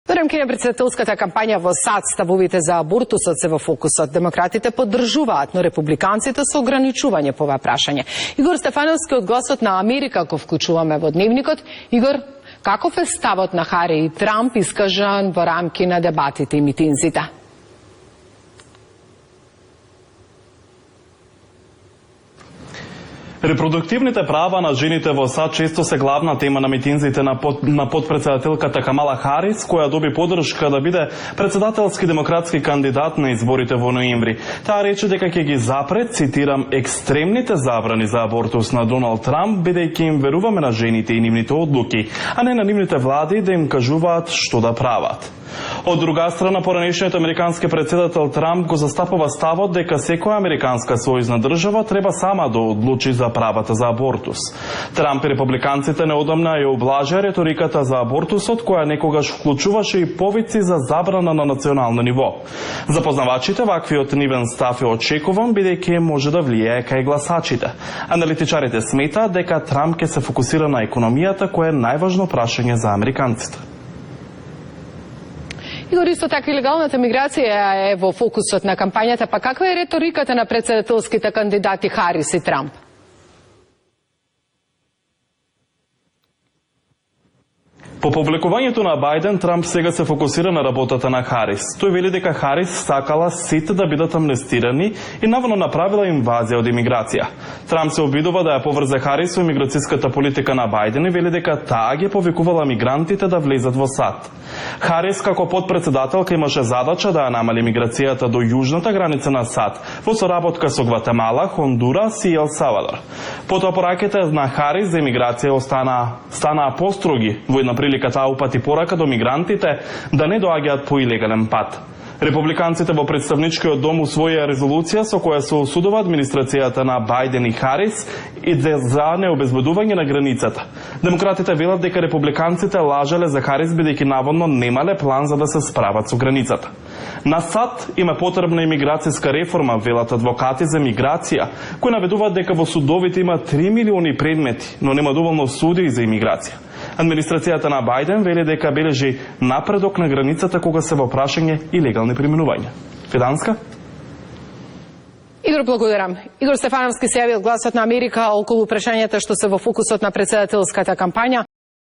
Во рамки на председателската кампања во САД ставовите за абортусот се во фокусот. Демократите поддржуваат, но републиканците со ограничување по ова прашање. Игор Стефановски од Гласот на Америка го вклучуваме во дневникот. Игор, каков е ставот на Хари и Трамп искажан во рамки на дебатите и митинзите? Репродуктивните права на жените во САД често се главна тема на митинзите на подпредседателката Камала Харис, која доби поддршка да биде председателски демократски кандидат на изборите во ноември. Таа рече дека ќе ги запре, цитирам, екстремните забрани за абортус на Доналд Трамп, бидејќи им веруваме на жените и нивните одлуки, а не на нивните влади да им кажуваат што да прават. Од друга страна, поранешниот американски председател Трамп го застапува ставот дека секоја американска сојузна држава треба сама да одлучи за правата за абортус. Трамп и републиканците неодамна ја облажа реториката за абортусот, која некогаш вклучуваше и повици за забрана на национално ниво. За познавачите, ваквиот нивен став е очекуван, бидејќи може да влијае кај гласачите. Аналитичарите сметаат дека Трамп ќе се фокусира на економијата, која е најважно прашање за американците. Игор, исто така илегалната миграција е во фокусот на кампањата, па каква е реториката на председателските кандидати Харис и Трамп? По публикувањето на Бајден, Трамп сега се фокусира на работата на Харис. Тој вели дека Харис сакала сите да бидат амнестирани и наводно направила инвазија од имиграција. Трамп се обидува да ја поврзе Харис со имиграцијската политика на Бајден и вели дека таа ги повикувала мигрантите да влезат во САД. Харис како подпредседателка имаше задача да ја намали миграцијата до јужната граница на САД во соработка со Гватемала, Хондурас и Ел Салвадор. Потоа пораките на Харис за имиграција станаа построги. Во една прилика таа упати порака до мигрантите да не доаѓаат по илегален пат. Републиканците во представничкиот дом усвоија резолуција со која се осудува администрацијата на Бајден и Харис и за необезбедување на границата. Демократите велат дека републиканците лажале за Харис бидејќи наводно немале план за да се справат со границата. На САД има потребна имиграцијска реформа, велат адвокати за миграција, кои наведуваат дека во судовите има 3 милиони предмети, но нема доволно судии за имиграција. Администрацијата на Бајден вели дека бележи напредок на границата кога се во прашање илегални преминувања. Фиданска? Игор, благодарам. Игор Стефановски се јави од Гласот на Америка околу прашањата што се во фокусот на председателската кампања.